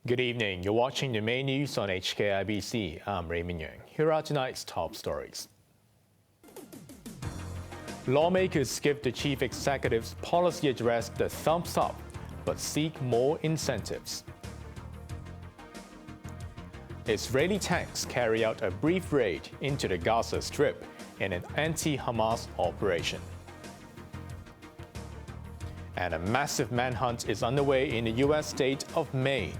Good evening. You're watching the Maine news on HKIBC. I'm Raymond Yeung. Here are tonight's top stories. Lawmakers give the chief executive's policy address the thumbs up, but seek more incentives. Israeli tanks carry out a brief raid into the Gaza Strip in an anti-Hamas operation. And a massive manhunt is underway in the U.S. state of Maine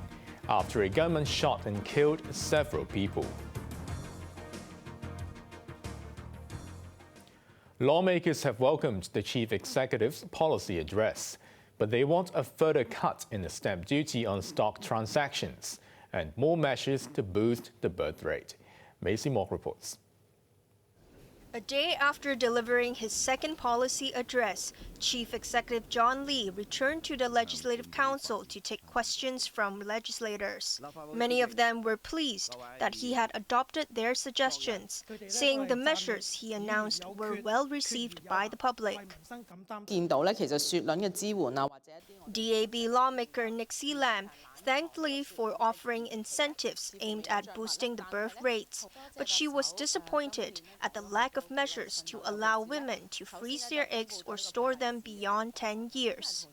after a gunman shot and killed several people. Lawmakers have welcomed the chief executive's policy address, but they want a further cut in the stamp duty on stock transactions and more measures to boost the birth rate. Macy Mock reports. A day after delivering his second policy address, Chief Executive John Lee returned to the Legislative Council to take questions from legislators. Many of them were pleased that he had adopted their suggestions, saying the measures he announced were well received by the public. DAB lawmaker Nixie Lam thanked Lee for offering incentives aimed at boosting the birth rates, but she was disappointed at the lack of measures to allow women to freeze their eggs or store them beyond 10 years.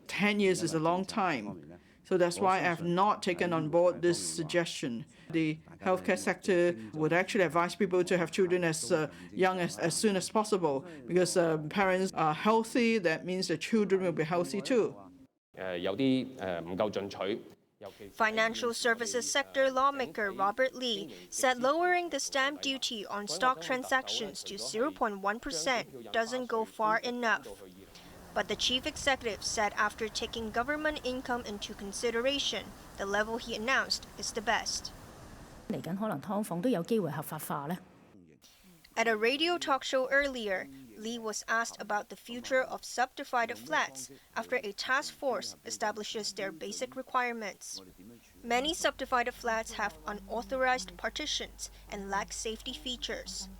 10 years is a long time, so that's why I have not taken on board this suggestion. The healthcare sector would actually advise people to have children as young as soon as possible, because parents are healthy, that means the children will be healthy too. Financial services sector lawmaker Robert Lee said lowering the stamp duty on stock transactions to 0.1% doesn't go far enough. But the chief executive said after taking government income into consideration, the level he announced is the best. At a radio talk show earlier, Lee was asked about the future of subdivided flats after a task force establishes their basic requirements. Many subdivided flats have unauthorized partitions and lack safety features.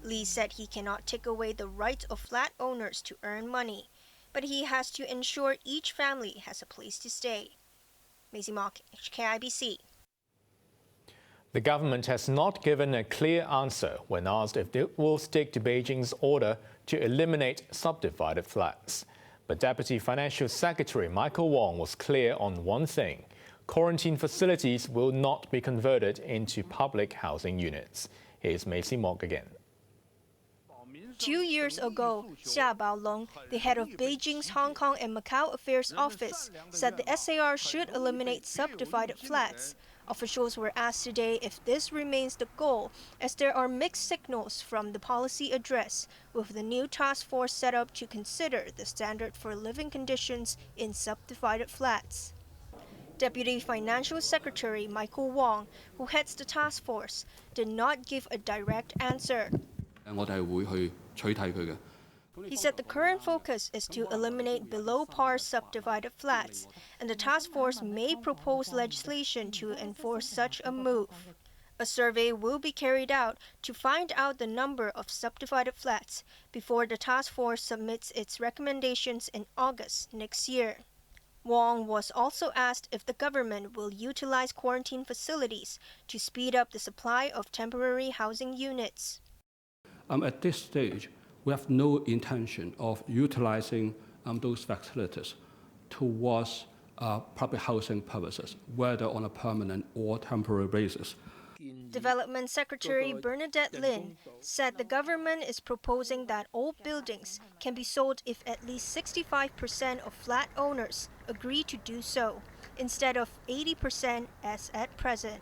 Lee said he cannot take away the right of flat owners to earn money, but he has to ensure each family has a place to stay. Macy Mock, HKIBC. The government has not given a clear answer when asked if it will stick to Beijing's order to eliminate subdivided flats. But Deputy Financial Secretary Michael Wong was clear on one thing: quarantine facilities will not be converted into public housing units. Here's Macy Mock again. 2 years ago, Xia Baolong, the head of Beijing's Hong Kong and Macau Affairs Office, said the SAR should eliminate subdivided flats. Officials were asked today if this remains the goal, as there are mixed signals from the policy address, with the new task force set up to consider the standard for living conditions in subdivided flats. Deputy Financial Secretary Michael Wong, who heads the task force, did not give a direct answer. He said the current focus is to eliminate below-par subdivided flats, and the task force may propose legislation to enforce such a move. A survey will be carried out to find out the number of subdivided flats before the task force submits its recommendations in August next year. Wong was also asked if the government will utilize quarantine facilities to speed up the supply of temporary housing units. At this stage, we have no intention of utilizing those facilities towards public housing purposes, whether on a permanent or temporary basis. Development Secretary Bernadette Lin said the government is proposing that old buildings can be sold if at least 65% of flat owners agree to do so, instead of 80% as at present.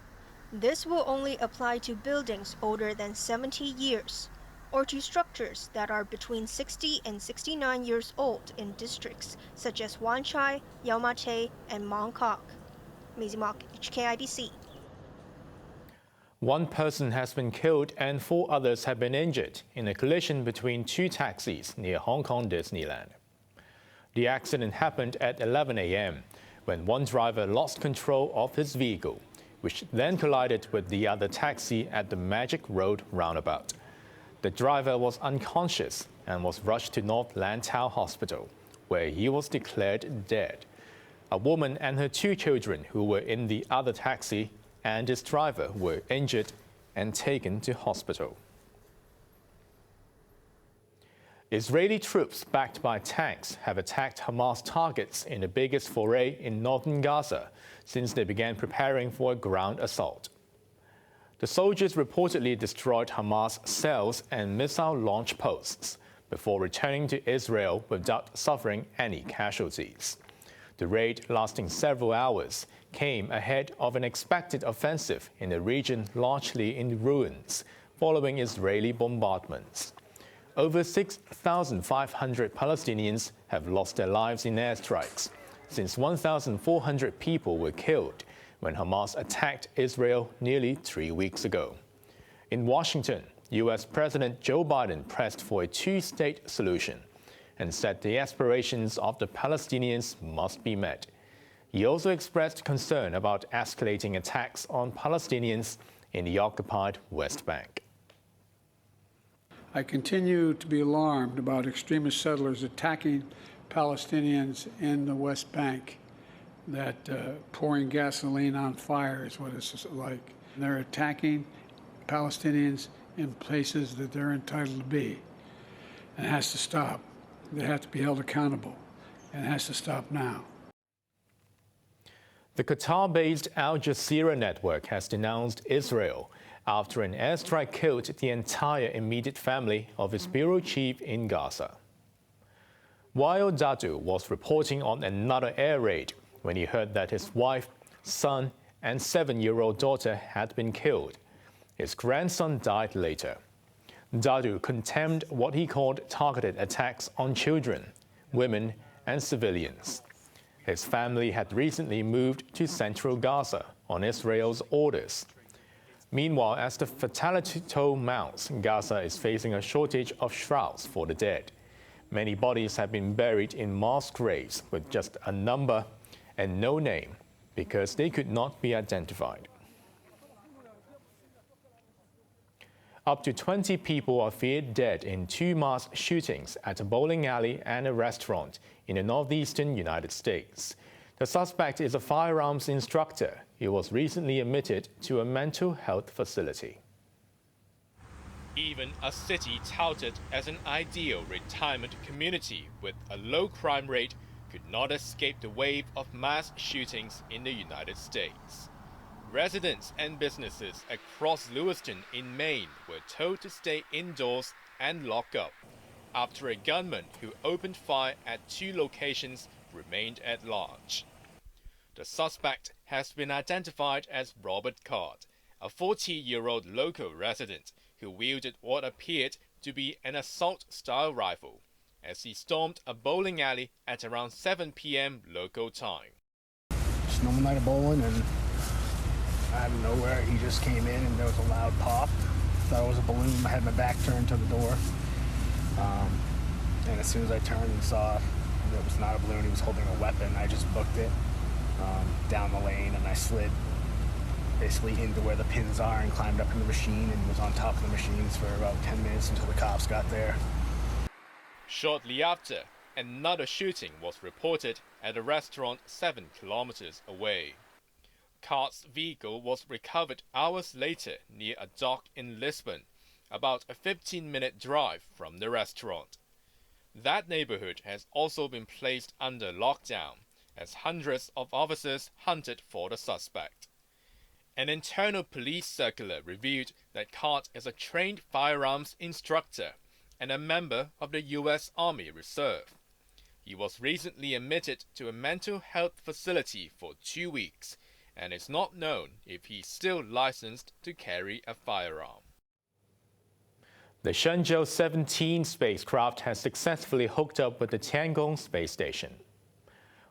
This will only apply to buildings older than 70 years. Or to structures that are between 60 and 69 years old in districts such as Wan Chai, Yau Ma Tei, and Mong Kok. Macy Mock, HKIBC. One person has been killed and 4 others have been injured in a collision between 2 taxis near Hong Kong Disneyland. The accident happened at 11 a.m. when one driver lost control of his vehicle, which then collided with the other taxi at the Magic Road roundabout. The driver was unconscious and was rushed to North Lantau Hospital, where he was declared dead. A woman and her 2 children who were in the other taxi and its driver were injured and taken to hospital. Israeli troops backed by tanks have attacked Hamas targets in the biggest foray in northern Gaza since they began preparing for a ground assault. The soldiers reportedly destroyed Hamas cells and missile launch posts before returning to Israel without suffering any casualties. The raid, lasting several hours, came ahead of an expected offensive in a region largely in ruins following Israeli bombardments. Over 6,500 Palestinians have lost their lives in airstrikes, since 1,400 people were killed when Hamas attacked Israel nearly 3 weeks ago. In Washington, U.S. President Joe Biden pressed for a 2-state solution and said the aspirations of the Palestinians must be met. He also expressed concern about escalating attacks on Palestinians in the occupied West Bank. I continue to be alarmed about extremist settlers attacking Palestinians in the West Bank. That pouring gasoline on fire is what it's like. They're attacking Palestinians in places that they're entitled to be. And it has to stop. They have to be held accountable. And it has to stop now. The Qatar-based Al Jazeera network has denounced Israel after an airstrike killed the entire immediate family of its bureau chief in Gaza. While Dadu was reporting on another air raid when he heard that his wife, son, and 7-year-old daughter had been killed, his grandson died later. Dadu condemned what he called targeted attacks on children, women, and civilians. His family had recently moved to central Gaza on Israel's orders. Meanwhile, as the fatality toll mounts, Gaza is facing a shortage of shrouds for the dead. Many bodies have been buried in mass graves with just a number and no name because they could not be identified. Up to 20 people are feared dead in 2 mass shootings at a bowling alley and a restaurant in the northeastern United States. The suspect is a firearms instructor. He was recently admitted to a mental health facility. Even a city touted as an ideal retirement community with a low crime rate could not escape the wave of mass shootings in the United States. Residents and businesses across Lewiston in Maine were told to stay indoors and lock up after a gunman who opened fire at 2 locations remained at large. The suspect has been identified as Robert Card, a 40-year-old local resident who wielded what appeared to be an assault-style rifle as he stormed a bowling alley at around 7 p.m. local time. Just normal night of bowling, and out of nowhere he just came in and there was a loud pop. Thought it was a balloon. I had my back turned to the door. And as soon as I turned and saw it was not a balloon, he was holding a weapon, I just booked it down the lane, and I slid basically into where the pins are and climbed up in the machine and was on top of the machines for about 10 minutes until the cops got there. Shortly after, another shooting was reported at a restaurant 7 kilometers away. Card's vehicle was recovered hours later near a dock in Lisbon, about a 15-minute drive from the restaurant. That neighborhood has also been placed under lockdown as hundreds of officers hunted for the suspect. An internal police circular revealed that Card is a trained firearms instructor and a member of the U.S. Army Reserve. He was recently admitted to a mental health facility for 2 weeks, and it's not known if he's still licensed to carry a firearm. The Shenzhou 17 spacecraft has successfully hooked up with the Tiangong space station.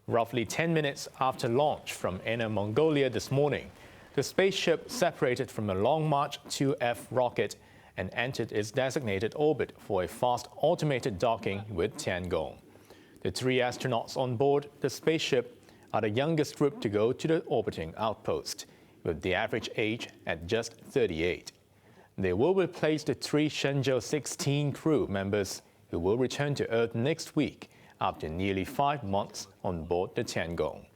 Roughly 10 minutes after launch from Inner Mongolia this morning, the spaceship separated from a Long March 2F rocket and entered its designated orbit for a fast automated docking with Tiangong. The 3 astronauts on board the spaceship are the youngest group to go to the orbiting outpost, with the average age at just 38. They will replace the 3 Shenzhou 16 crew members who will return to Earth next week after nearly 5 months on board the Tiangong.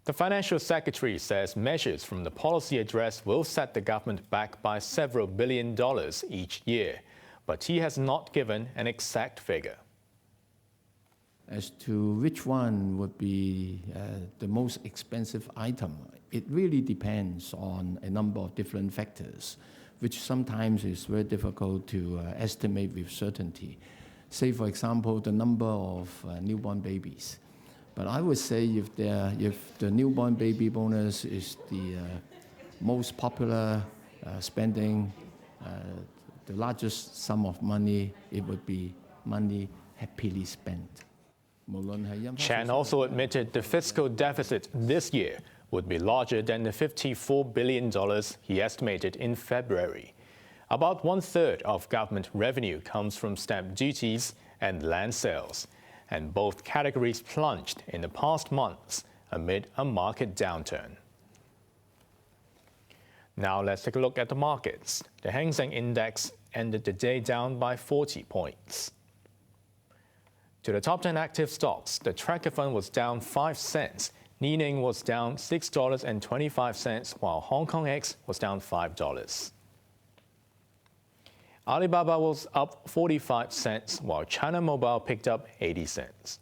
The financial secretary says measures from the policy address will set the government back by several $1 billion each year, but he has not given an exact figure. As to which one would be the most expensive item, it really depends on a number of different factors, which sometimes is very difficult to estimate with certainty. Say, for example, the number of newborn babies. But I would say if the newborn baby bonus is the most popular spending, the largest sum of money, it would be money happily spent. Chan also admitted the fiscal deficit this year would be larger than the $54 billion he estimated in February. About 1/3 of government revenue comes from stamp duties and land sales, and both categories plunged in the past months amid a market downturn. Now let's take a look at the markets. The Hang Seng Index ended the day down by 40 points. To the top 10 active stocks, the tracker fund was down 5 cents. Nining was down $6.25, while Hong Kong X was down $5. Alibaba was up 45 cents, while China Mobile picked up 80 cents.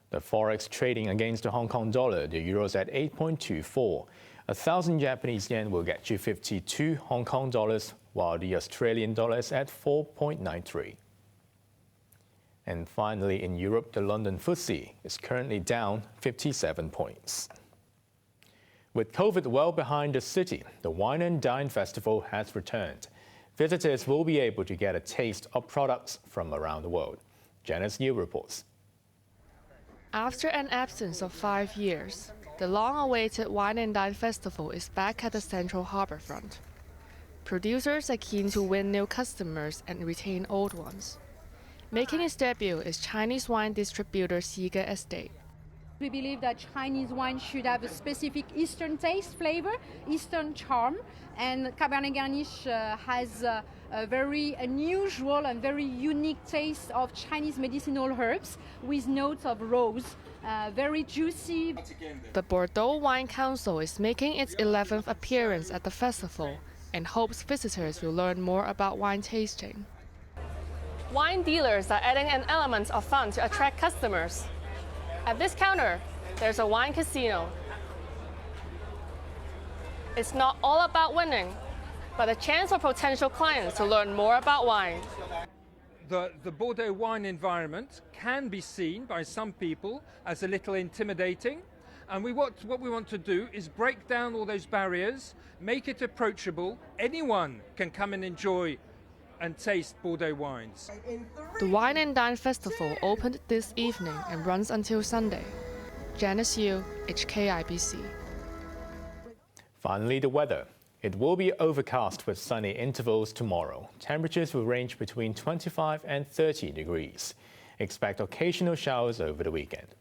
The forex trading against the Hong Kong dollar, the euro is at 8.24. 1,000 Japanese yen will get you 52 Hong Kong dollars, while the Australian dollar is at 4.93. And finally, in Europe, the London FTSE is currently down 57 points. With COVID well behind the city, the Wine and Dine Festival has returned. Visitors will be able to get a taste of products from around the world. Janice Yu reports. After an absence of 5 years, the long-awaited Wine and Dine Festival is back at the Central Harbourfront. Producers are keen to win new customers and retain old ones. Making its debut is Chinese wine distributor Seeger Estate. We believe that Chinese wine should have a specific Eastern taste, flavor, Eastern charm, and Cabernet Grenache has a very unusual and very unique taste of Chinese medicinal herbs with notes of rose, very juicy. The Bordeaux Wine Council is making its 11th appearance at the festival and hopes visitors will learn more about wine tasting. Wine dealers are adding an element of fun to attract customers. At this counter, there's a wine casino. It's not all about winning, but a chance for potential clients to learn more about wine. The Bordeaux wine environment can be seen by some people as a little intimidating, and what we want to do is break down all those barriers, make it approachable. Anyone can come and enjoy and taste Bordeaux wines. The Wine and Dine Festival opened this evening and runs until Sunday. Janice Yu, HKIBC. Finally, the weather. It will be overcast with sunny intervals tomorrow. Temperatures will range between 25 and 30 degrees. Expect occasional showers over the weekend.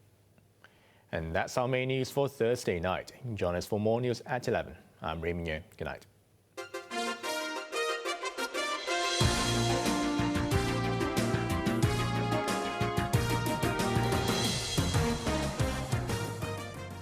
And that's our main news for Thursday night. Join us for more news at 11. I'm Raymond Yeung. Good night.